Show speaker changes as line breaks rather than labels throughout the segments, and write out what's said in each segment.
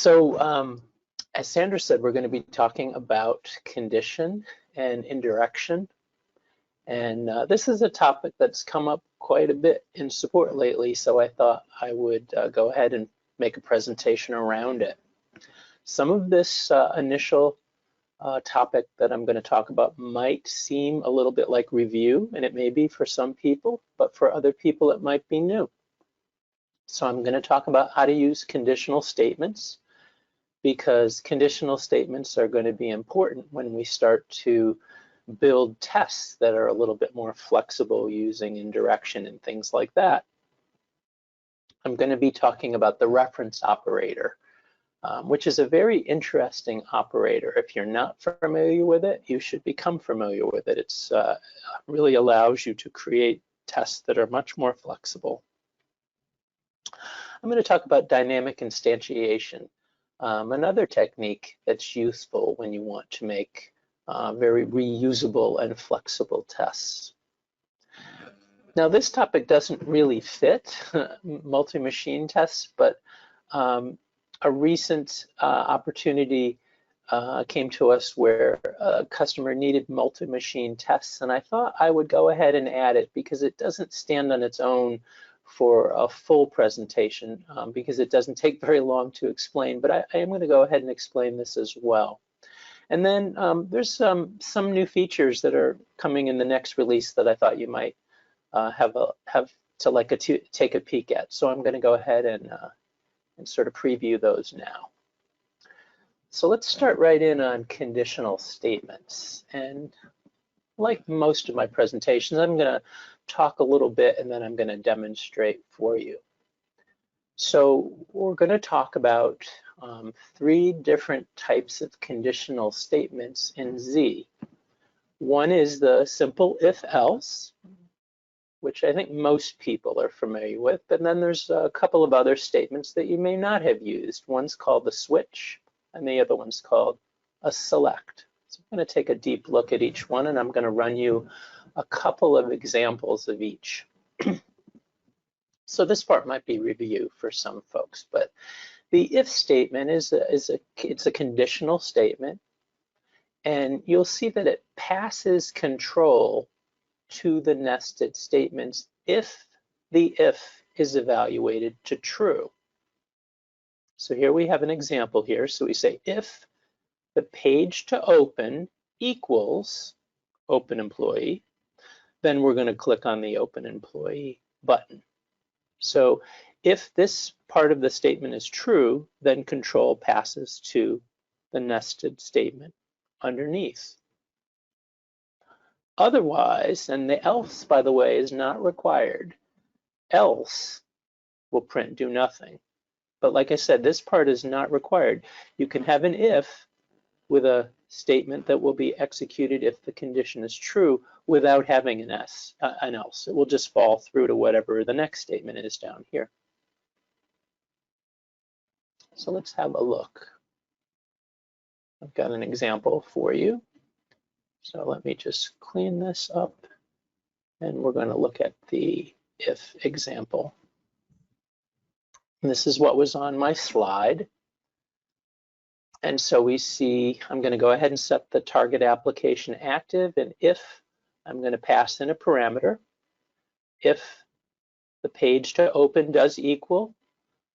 As Sandra said, we're going to be talking about condition and indirection. And this is a topic that's come up quite a bit in support lately, so I thought I would go ahead and make a presentation around it. Some of this initial topic that I'm going to talk about might seem a little bit like review, and it may be for some people, but for other people it might be new. So I'm going to talk about how to use conditional statements, because conditional statements are going to be important when we start to build tests that are a little bit more flexible using indirection and things like that. I'm going to be talking about the reference operator, which is a very interesting operator. If you're not familiar with it, you should become familiar with it. It really allows you to create tests that are much more flexible. I'm going to talk about dynamic instantiation, another technique that's useful when you want to make very reusable and flexible tests. Now, this topic doesn't really fit multi-machine tests, but a recent opportunity came to us where a customer needed multi-machine tests, and I thought I would go ahead and add it because it doesn't stand on its own for a full presentation because it doesn't take very long to explain, but I am going to go ahead and explain this as well. And then there's some new features that are coming in the next release that I thought you might have to take a peek at. So I'm going to go ahead and sort of preview those now. So let's start right in on conditional statements. And like most of my presentations, I'm going to talk a little bit and then I'm going to demonstrate for you. So we're going to talk about 3 different types of conditional statements in Z. One is the simple if-else, which I think most people are familiar with, and then there's a couple of other statements that you may not have used. One's called the switch, and the other one's called a select. So I'm going to take a deep look at each one, and I'm going to run you a couple of examples of each. So this part might be review for some folks, but the if statement it's a conditional statement, and you'll see that it passes control to the nested statements if the if is evaluated to true. So here we have an example here. So we say if the page to open equals open employee, then we're going to click on the open employee button. So if this part of the statement is true, then control passes to the nested statement underneath. Otherwise, and the else, by the way, is not required, else will print do nothing. But like I said, this part is not required. You can have an if with a statement that will be executed if the condition is true without having an else. It will just fall through to whatever the next statement is down here. So let's have a look. I've got an example for you. So let me just clean this up, and we're going to look at the if example. And this is what was on my slide. And so we see, I'm going to go ahead and set the target application active, and if I'm going to pass in a parameter, if the page to open does equal,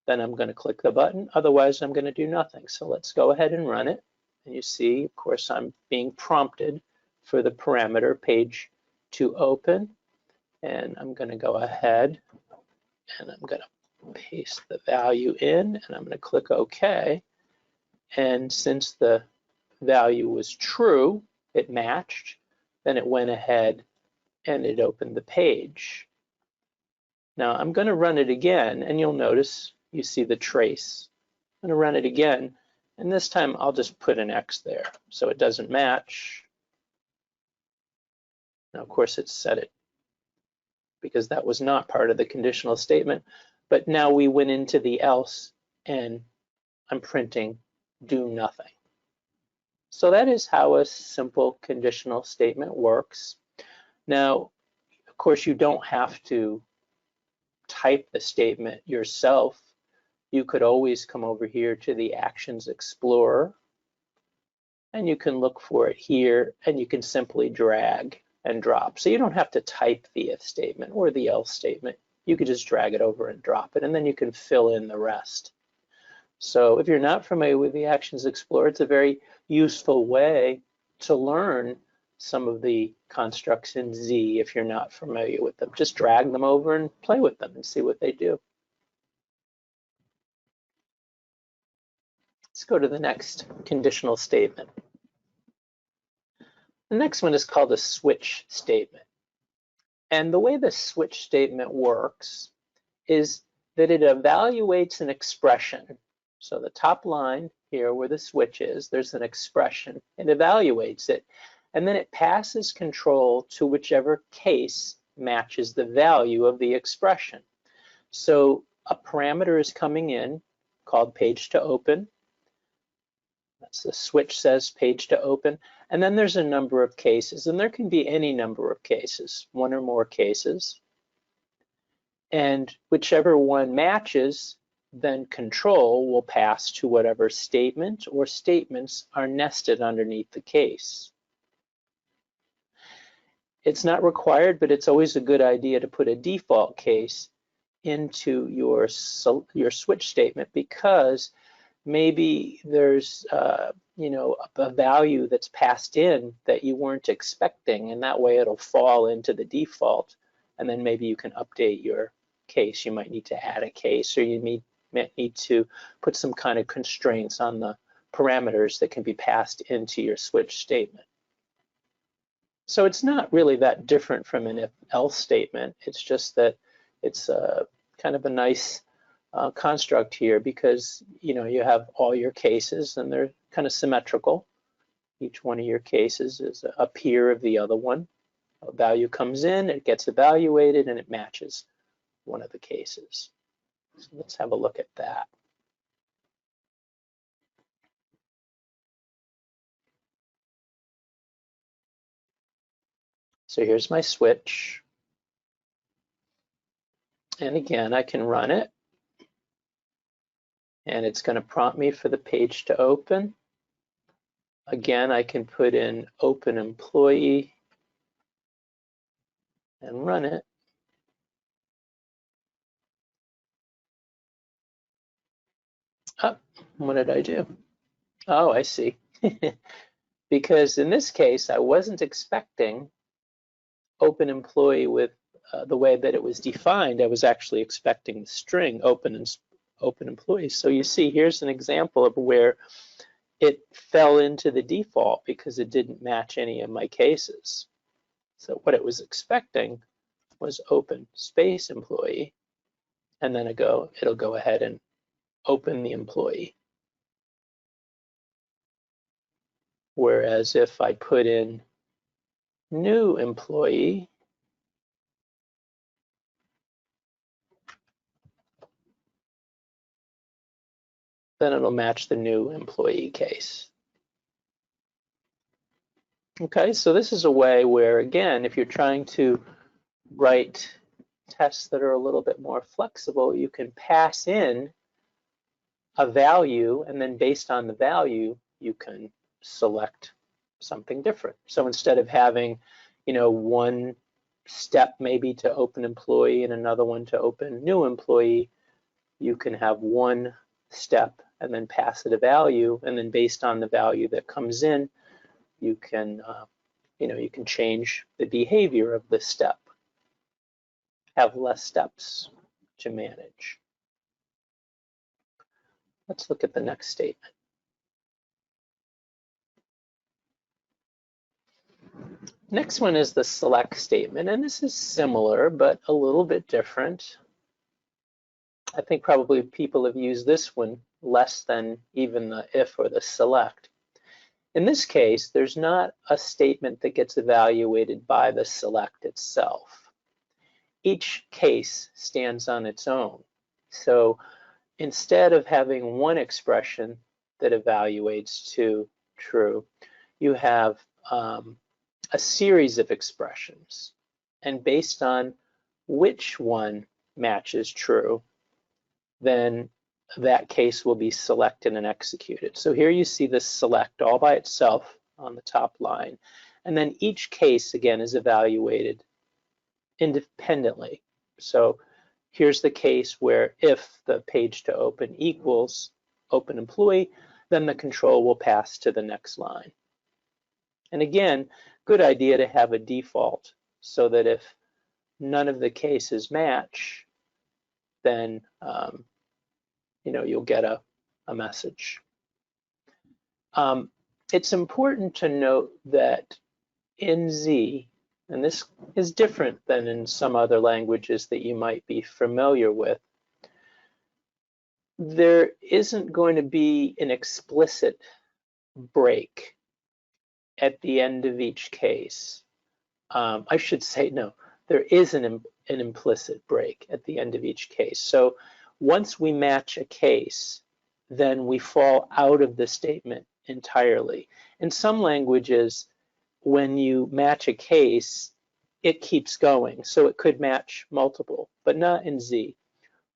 then I'm going to click the button, otherwise I'm going to do nothing. So let's go ahead and run it. And you see, of course, I'm being prompted for the parameter page to open, and I'm going to go ahead and I'm going to paste the value in, and I'm going to click OK. And since the value was true, it matched, then it went ahead and it opened the page. Now I'm going to run it again, and you'll notice you see the trace. I'm going to run it again, and this time I'll just put an X there so it doesn't match. Now, of course, it set it because that was not part of the conditional statement, but now we went into the else, and I'm printing do nothing. So that is how a simple conditional statement works. Now, of course, you don't have to type the statement yourself. you could always come over here to the Actions Explorer, and you can look for it here, and you can simply drag and drop. So you don't have to type the if statement or the else statement. You could just drag it over and drop it, and then you can fill in the rest. So if you're not familiar with the Actions Explorer, it's a very useful way to learn some of the constructs in Z if you're not familiar with them. Just drag them over and play with them and see what they do. Let's go to the next conditional statement. The next one is called a switch statement. And the way the switch statement works is that it evaluates an expression. So the top line here where the switch is, there's an expression. It evaluates it, and then it passes control to whichever case matches the value of the expression. So a parameter is coming in called page to open. That's the switch says page to open. And then there's a number of cases, and there can be any number of cases, one or more cases. And whichever one matches, then control will pass to whatever statement or statements are nested underneath the case. It's not required, but it's always a good idea to put a default case into your switch statement, because maybe there's you know, a value that's passed in that you weren't expecting, and that way it'll fall into the default, and then maybe you can update your case. You might need to add a case, or you might need to put some kind of constraints on the parameters that can be passed into your switch statement. So it's not really that different from an if-else statement. It's just that it's kind of a nice construct here, because you know, you have all your cases and they're kind of symmetrical. Each one of your cases is a peer of the other one. A value comes in, it gets evaluated, and it matches one of the cases. So let's have a look at that. So here's my switch. And again, I can run it. And it's going to prompt me for the page to open. Again, I can put in open employee and run it. Oh, what did I do? Oh, I see. Because in this case, I wasn't expecting open employee with the way that it was defined. I was actually expecting the string open employee. So you see, here's an example of where it fell into the default because it didn't match any of my cases. So what it was expecting was open space employee, and then it'll go ahead and open the employee. Whereas if I put in new employee, then it'll match the new employee case. Okay, so this is a way where, again, if you're trying to write tests that are a little bit more flexible, you can pass in a value, and then based on the value, you can select something different. So instead of having, you know, one step maybe to open employee and another one to open new employee, you can have one step and then pass it a value, and then based on the value that comes in, you can, you know, you can change the behavior of this step, have less steps to manage. Let's look at the next statement. Next one is the select statement, and this is similar but a little bit different. I think probably people have used this one less than even the if or the select. In this case, there's not a statement that gets evaluated by the select itself. Each case stands on its own. So instead of having one expression that evaluates to true, you have a series of expressions, and based on which one matches true, then that case will be selected and executed. So here you see this select all by itself on the top line. And then each case, again, is evaluated independently. So here's the case where if the page to open equals open employee, then the control will pass to the next line. And again, good idea to have a default so that if none of the cases match, then you'll get a message. It's important to note that in Z, and this is different than in some other languages that you might be familiar with, there isn't going to be an explicit break at the end of each case. I should say no, there is an implicit break at the end of each case. So once we match a case, then we fall out of the statement entirely. In some languages, when you match a case, it keeps going. So it could match multiple, but not in Z.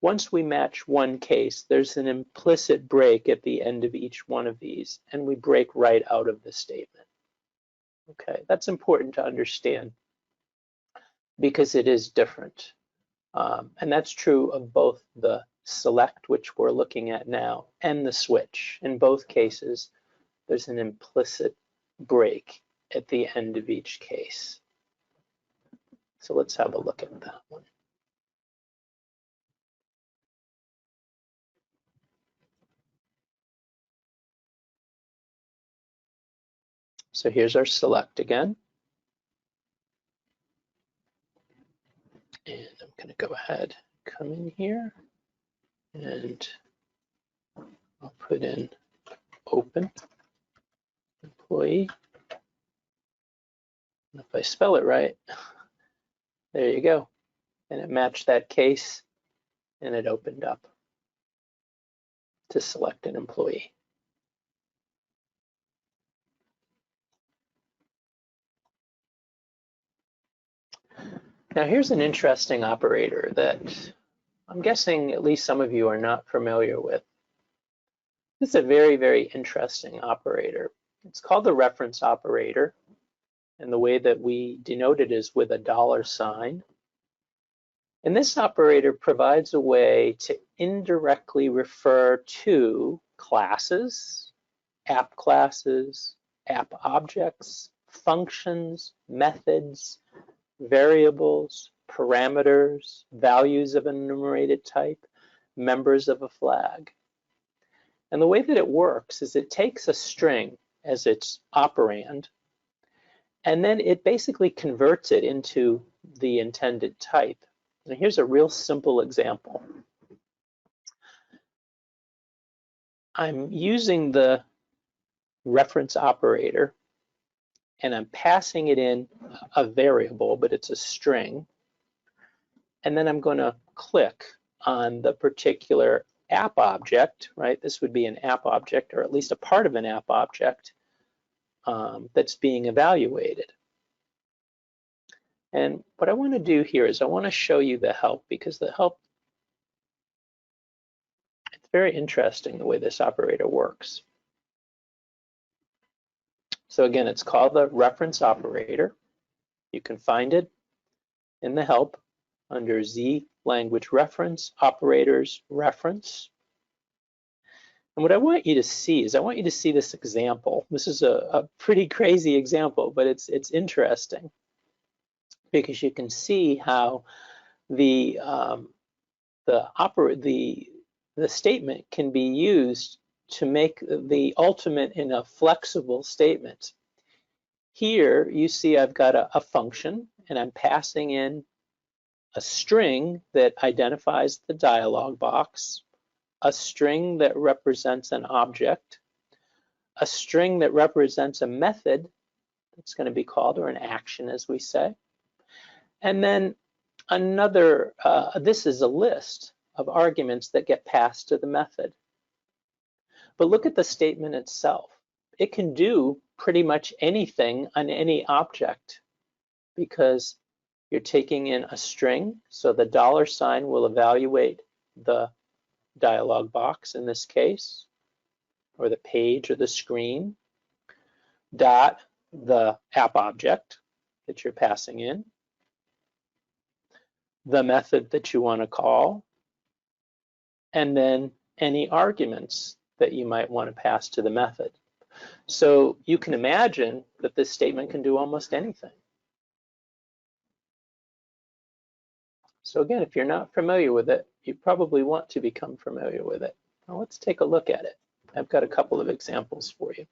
Once we match one case, there's an implicit break at the end of each one of these, and we break right out of the statement. Okay, that's important to understand because it is different. And that's true of both the select, which we're looking at now, and the switch. In both cases, there's an implicit break at the end of each case. So let's have a look at that one. So here's our select again. And I'm going to go ahead, come in here, and I'll put in open employee. And if I spell it right, there you go. And it matched that case, and it opened up to select an employee. Now here's an interesting operator that I'm guessing at least some of you are not familiar with. This is a very, very interesting operator. It's called the reference operator, and the way that we denote it is with a $sign. And this operator provides a way to indirectly refer to classes, app objects, functions, methods, variables, parameters, values of an enumerated type, members of a flag. And the way that it works is it takes a string as its operand, and then it basically converts it into the intended type. And here's a real simple example. I'm using the reference operator, and I'm passing it in a variable, but it's a string. And then I'm going to click on the particular app object, right? This would be an app object, or at least a part of an app object that's being evaluated. And what I want to do here is I want to show you the help, because the help, it's very interesting the way this operator works. So again, it's called the reference operator. You can find it in the help under Z language reference, operators, reference. And what I want you to see is I want you to see this example. This is a pretty crazy example, but it's interesting because you can see how the statement can be used to make the ultimate in a flexible statement. Here you see I've got a function, and I'm passing in a string that identifies the dialog box, a string that represents an object, a string that represents a method that's going to be called, or an action as we say, and then another, this is a list of arguments that get passed to the method. But look at the statement itself. It can do pretty much anything on any object because you're taking in a string, so the $sign will evaluate the dialog box in this case, or the page or the screen, dot the app object that you're passing in, the method that you want to call, and then any arguments that you might want to pass to the method. So you can imagine that this statement can do almost anything. So again, if you're not familiar with it, you probably want to become familiar with it. Now let's take a look at it. I've got a couple of examples for you.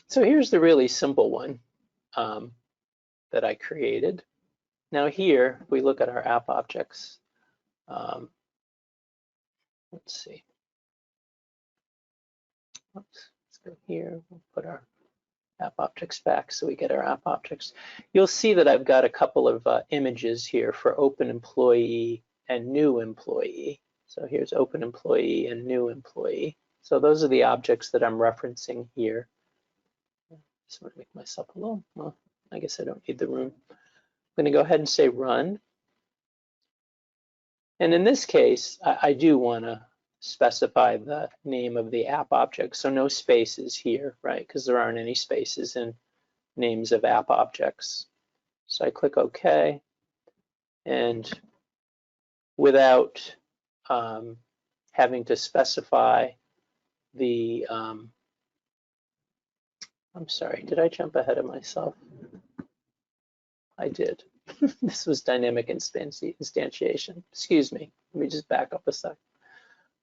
So here's the really simple one that I created. Now here, if we look at our app objects, let's see. Oops, let's go here. We'll put our app objects back so we get our app objects. You'll see that I've got a couple of images here for open employee and new employee. So here's open employee and new employee. So those are the objects that I'm referencing here. Just want to make myself alone. Well, I guess I don't need the room. I'm going to go ahead and say run. And in this case, I do want to specify the name of the app object. So no spaces here, right? Because there aren't any spaces in names of app objects. So I click OK. And without having to specify the, I'm sorry, did I jump ahead of myself? I did. This was dynamic instantiation. Excuse me. Let me just back up a sec.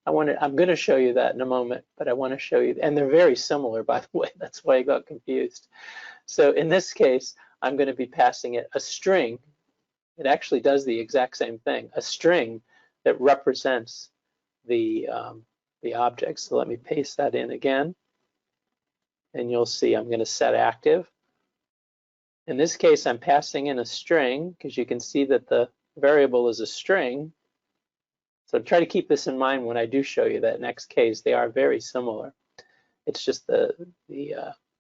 I'm going to show you that in a moment, but I want to show you, and they're very similar, by the way. That's why I got confused. So in this case, I'm going to be passing it a string. It actually does the exact same thing, a string that represents the object. So let me paste that in again, and you'll see I'm going to set active. In this case, I'm passing in a string because you can see that the variable is a string. So try to keep this in mind when I do show you that next case. They are very similar. It's just the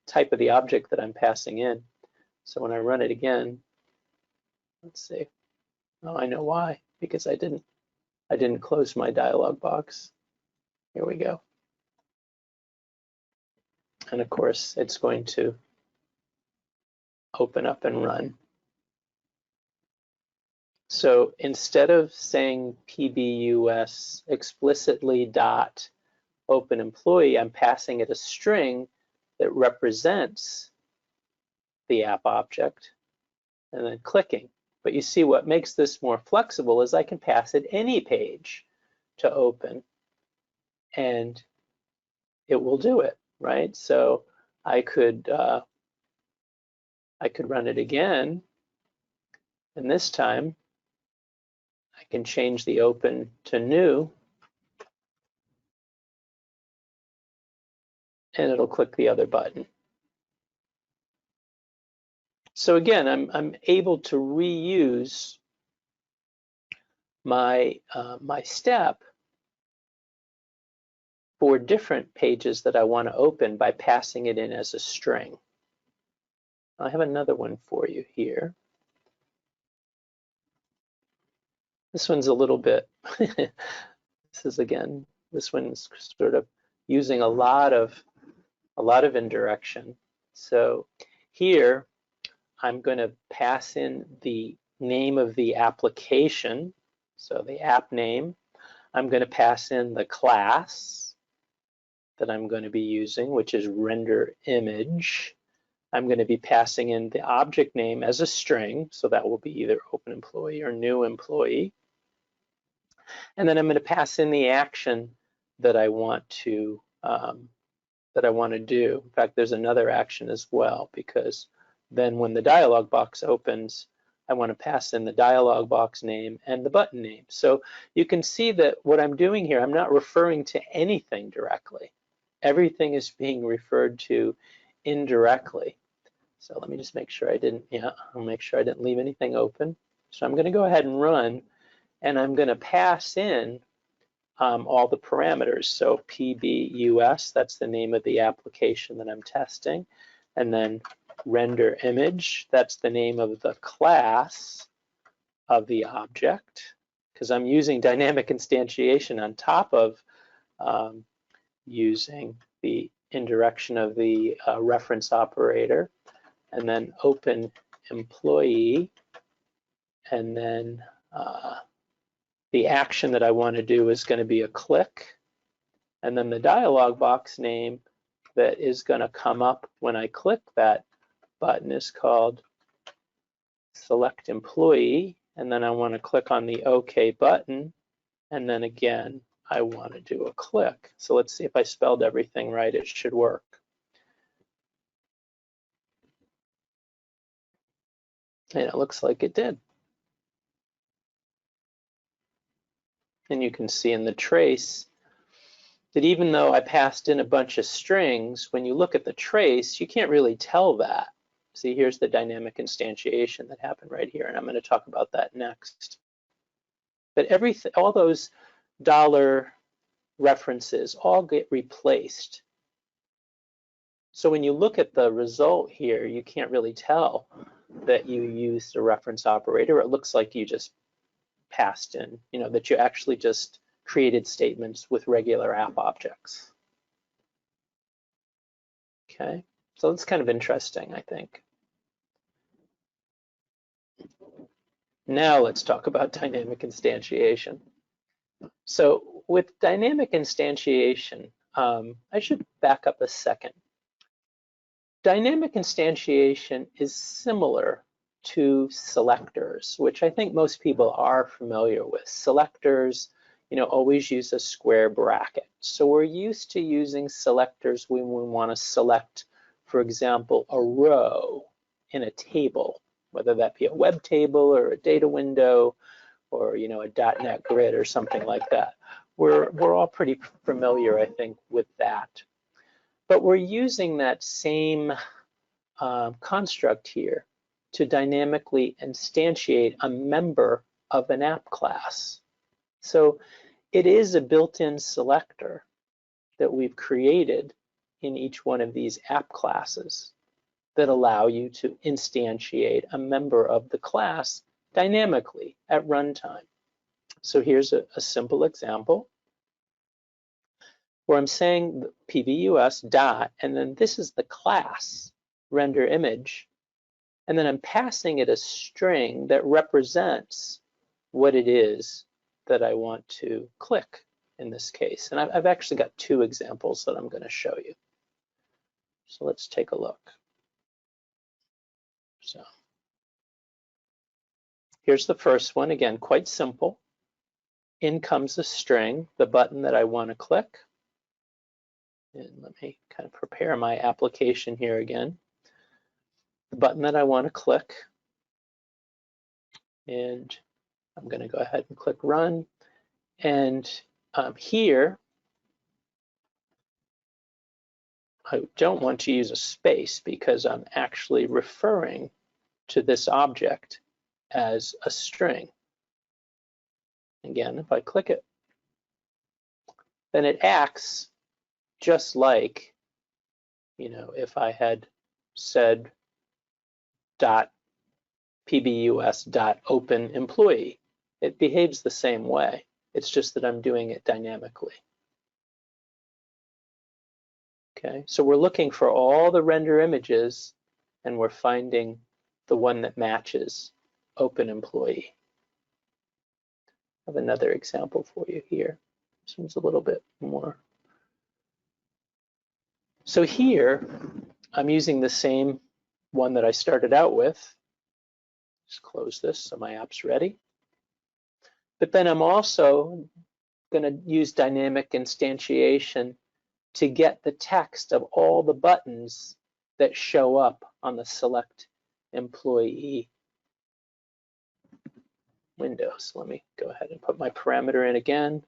type of the object that I'm passing in. So when I run it again, let's see. Oh, I know why, because I didn't close my dialog box. Here we go. And of course, it's going to open up and run. So instead of saying PBUS explicitly dot open employee, I'm passing it a string that represents the app object and then clicking. But you see what makes this more flexible is I can pass it any page to open and it will do it, right? So I could run it again, and this time I can change the open to new, and it'll click the other button. So again, I'm able to reuse my my step for different pages that I want to open by passing it in as a string. I have another one for you here. This one's a little bit, this one's sort of using a lot of indirection. So here, I'm going to pass in the name of the application, so the app name. I'm going to pass in the class that I'm going to be using, which is render image. I'm going to be passing in the object name as a string, so that will be either open employee or new employee. And then I'm going to pass in the action that I want to do. In fact, there's another action as well, because then when the dialog box opens, I want to pass in the dialog box name and the button name. So you can see that what I'm doing here, I'm not referring to anything directly. Everything is being referred to indirectly. So let me just make sure I'll make sure I didn't leave anything open. So I'm going to go ahead and run, and I'm going to pass in all the parameters. So PBUS, that's the name of the application that I'm testing, and then render image, that's the name of the class of the object, because I'm using dynamic instantiation on top of using the indirection of the reference operator, and then open employee, and then the action that I want to do is going to be a click, and then the dialog box name that is going to come up when I click that button is called select employee, and then I want to click on the OK button, and then again I want to do a click. So let's see if I spelled everything right. It should work. And it looks like it did. And you can see in the trace that even though I passed in a bunch of strings, when you look at the trace, you can't really tell that. See, here's the dynamic instantiation that happened right here, and I'm going to talk about that next. But everything, all those dollar references all get replaced. So when you look at the result here, you can't really tell that you used a reference operator. It looks like you just passed in, that you actually just created statements with regular app objects. Okay, so it's kind of interesting, I think. Now let's talk about dynamic instantiation. So with dynamic instantiation, I should back up a second. Dynamic instantiation is similar to selectors, which I think most people are familiar with. Selectors, always use a square bracket. So we're used to using selectors when we want to select, for example, a row in a table, whether that be a web table or a data window or a .NET grid or something like that. We're all pretty familiar, I think, with that. But we're using that same construct here to dynamically instantiate a member of an app class. So it is a built-in selector that we've created in each one of these app classes that allow you to instantiate a member of the class dynamically at runtime. So here's a simple example where I'm saying pbus dot, and then this is the class render image, and then I'm passing it a string that represents what it is that I want to click in this case. And I've actually got two examples that I'm going to show you. So let's take a look. So here's the first one, again, quite simple. In comes a string, the button that I want to click. And let me kind of prepare my application here again. The button that I want to click. And I'm going to go ahead and click run. And here, I don't want to use a space because I'm actually referring to this object as a string. Again, if I click it, then it acts just like, if I had said .pbus.open employee. It behaves the same way. It's just that I'm doing it dynamically. Okay, so we're looking for all the render images and we're finding the one that matches open employee. I have another example for you here. This one's a little bit more. So here, I'm using the same one that I started out with. Just close this so my app's ready. But then I'm also going to use dynamic instantiation to get the text of all the buttons that show up on the select employee window. So let me go ahead and put my parameter in again.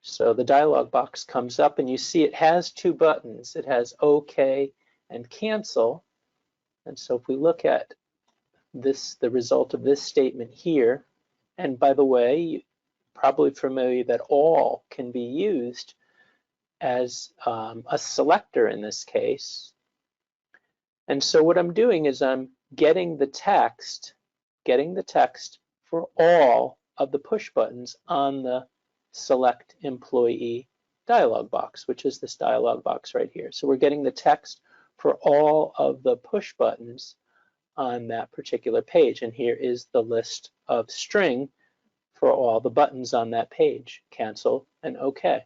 So the dialog box comes up and you see it has two buttons. It has OK and cancel. And so if we look at this, the result of this statement here, and by the way, you're probably familiar that all can be used as a selector in this case. And so what I'm doing is I'm getting the text for all of the push buttons on the select employee dialog box, which is this dialog box right here. So we're getting the text for all of the push buttons on that particular page. And here is the list of string for all the buttons on that page: cancel and OK.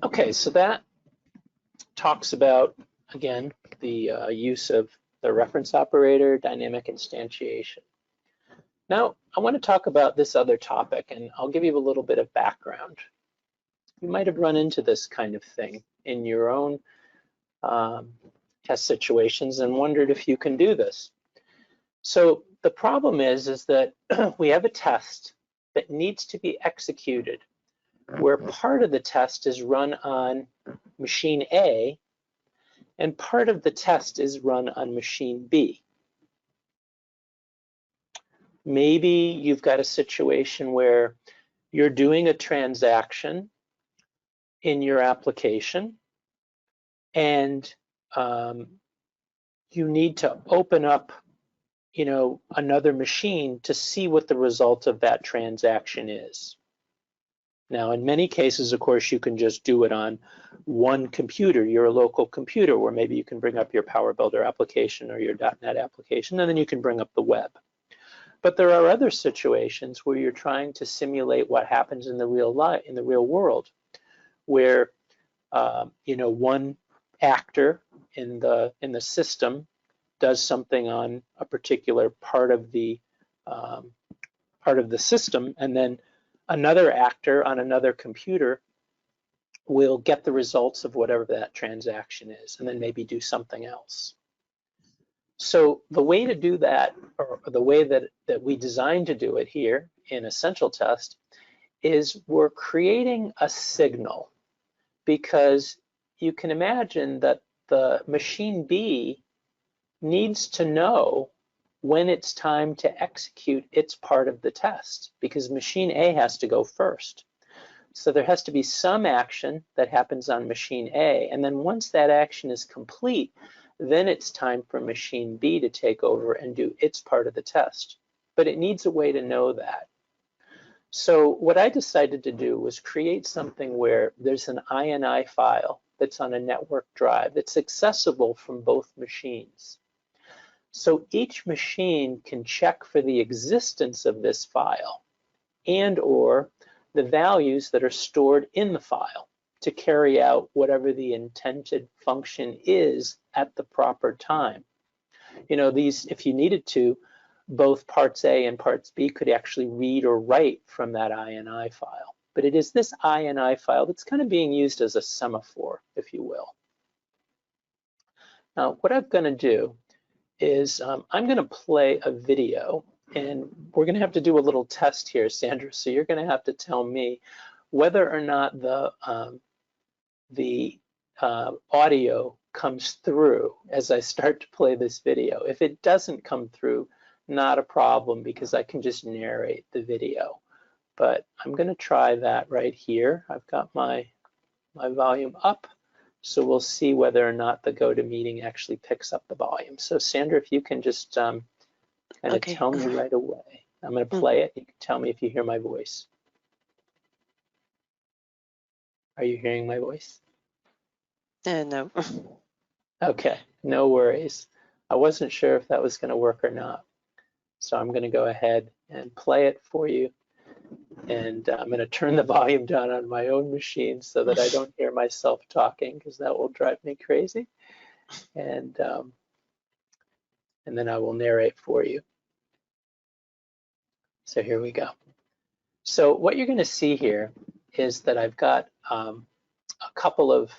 Okay, so that talks about, again, the use of the reference operator, dynamic instantiation. Now, I want to talk about this other topic, and I'll give you a little bit of background. You might have run into this kind of thing in your own test situations and wondered if you can do this. So the problem is that we have a test that needs to be executed where part of the test is run on machine A and part of the test is run on machine B. Maybe you've got a situation where you're doing a transaction in your application and you need to open up, another machine to see what the result of that transaction is. Now, in many cases, of course, you can just do it on one computer, your local computer, where maybe you can bring up your Power Builder application or your .NET application, and then you can bring up the web. But there are other situations where you're trying to simulate what happens in the real world, where one actor in the system does something on a particular part of the system, and then another actor on another computer will get the results of whatever that transaction is, and then maybe do something else. So the way to do that, or the way that we designed to do it here in AscentialTest, is we're creating a signal, because you can imagine that the machine B needs to know when it's time to execute its part of the test, because machine A has to go first. So there has to be some action that happens on machine A, and then once that action is complete, then it's time for machine B to take over and do its part of the test. But it needs a way to know that. So what I decided to do was create something where there's an INI file that's on a network drive that's accessible from both machines. So each machine can check for the existence of this file and or the values that are stored in the file to carry out whatever the intended function is at the proper time. These, if you needed to, both parts A and parts B could actually read or write from that INI file. But it is this INI file that's kind of being used as a semaphore, if you will. Now, what I'm going to do is I'm going to play a video, and we're going to have to do a little test here, Sandra. So you're going to have to tell me whether or not the audio comes through as I start to play this video. If it doesn't come through, not a problem, because I can just narrate the video. But I'm going to try that right here. I've got my volume up. So we'll see whether or not the GoToMeeting actually picks up the volume. So Sandra, if you can just kind of tell me right away. I'm going to play it. You can tell me if you hear my voice. Are you hearing my voice?
No.
Okay, no worries. I wasn't sure if that was going to work or not. So I'm going to go ahead and play it for you. And I'm going to turn the volume down on my own machine so that I don't hear myself talking, because that will drive me crazy. And then I will narrate for you. So here we go. So what you're going to see here is that I've got a couple of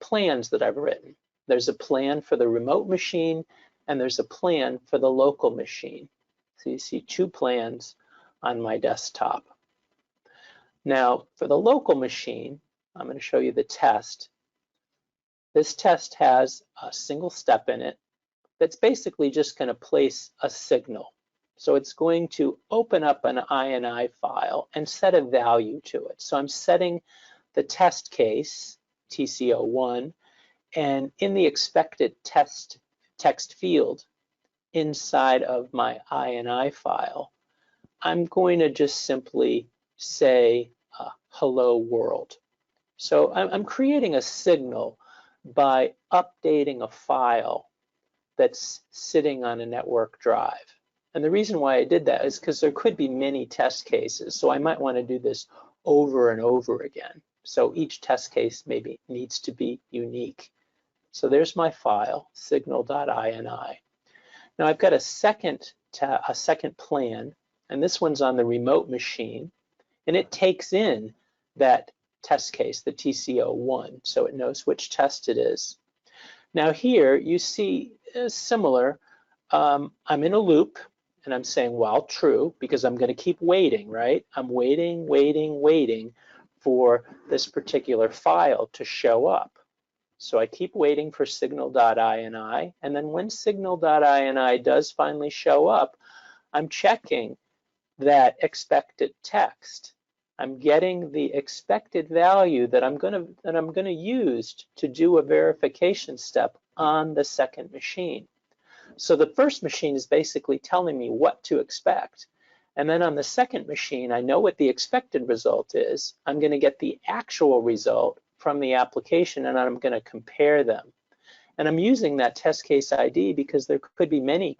plans that I've written. There's a plan for the remote machine, and there's a plan for the local machine. So you see two plans on my desktop. Now, for the local machine, I'm going to show you the test. This test has a single step in it that's basically just going to place a signal. So it's going to open up an INI file and set a value to it. So I'm setting the test case, TCO1, and in the expected text field inside of my INI file, I'm going to just simply say hello world. So I'm creating a signal by updating a file that's sitting on a network drive. And the reason why I did that is because there could be many test cases. So I might want to do this over and over again. So each test case maybe needs to be unique. So there's my file, signal.ini. Now I've got a second plan, and this one's on the remote machine, and it takes in that test case, the TCO1, so it knows which test it is. Now here you see similar, I'm in a loop, and I'm saying while true, because I'm going to keep waiting, right? I'm waiting for this particular file to show up. So I keep waiting for signal.ini, and then when signal.ini does finally show up, I'm checking that expected text. I'm getting the expected value that I'm going to use to do a verification step on the second machine. So the first machine is basically telling me what to expect. And then on the second machine, I know what the expected result is. I'm going to get the actual result from the application, and I'm going to compare them. And I'm using that test case ID because there could be many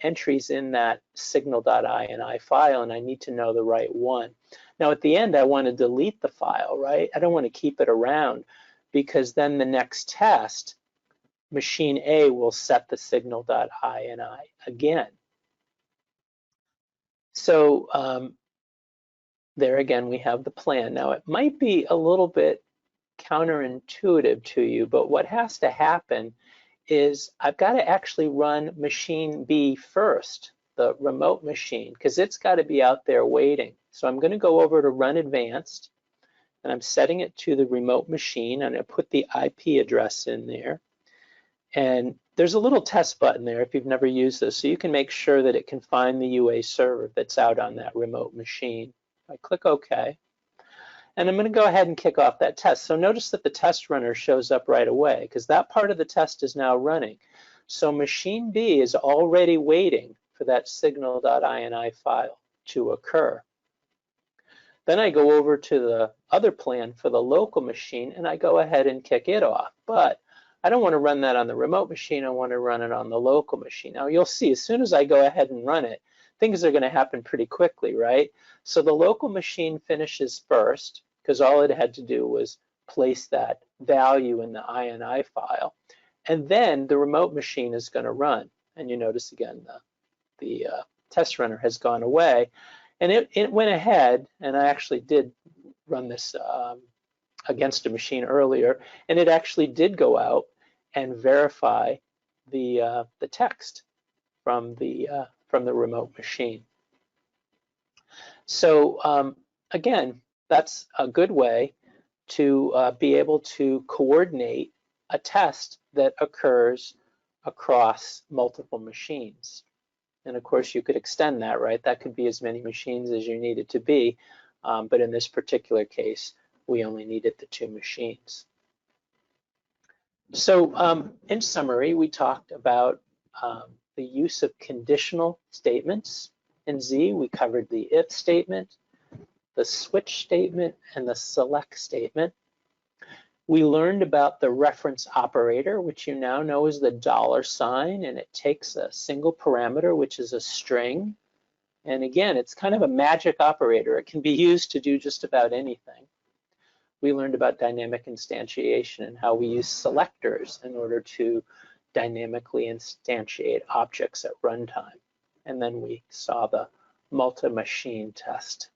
entries in that signal.ini file, and I need to know the right one. Now at the end, I want to delete the file, right? I don't want to keep it around, because then the next test, machine A will set the signal.ini again. So there again, we have the plan. Now it might be a little bit counterintuitive to you, but what has to happen is I've got to actually run machine B first, the remote machine, because it's got to be out there waiting. So I'm going to go over to Run Advanced, and I'm setting it to the remote machine, and I put the IP address in there. And there's a little test button there if you've never used this, so you can make sure that it can find the UA server that's out on that remote machine. I click OK. And I'm going to go ahead and kick off that test. So notice that the test runner shows up right away, because that part of the test is now running. So machine B is already waiting for that signal.ini file to occur. Then I go over to the other plan for the local machine, and I go ahead and kick it off. But I don't want to run that on the remote machine. I want to run it on the local machine. Now you'll see as soon as I go ahead and run it, things are going to happen pretty quickly, right? So the local machine finishes first, because all it had to do was place that value in the INI file. And then the remote machine is going to run. And you notice again, the test runner has gone away. And it went ahead, and I actually did run this against a machine earlier, and it actually did go out and verify the text from the remote machine. So again, that's a good way to be able to coordinate a test that occurs across multiple machines. And of course, you could extend that, right? That could be as many machines as you need it to be. But in this particular case, we only needed the 2 machines. So in summary, we talked about the use of conditional statements. In Z, we covered the if statement, the switch statement, and the select statement. We learned about the reference operator, which you now know is the $sign, and it takes a single parameter, which is a string. And again, it's kind of a magic operator. It can be used to do just about anything. We learned about dynamic instantiation and how we use selectors in order to dynamically instantiate objects at runtime. And then we saw the multi-machine test.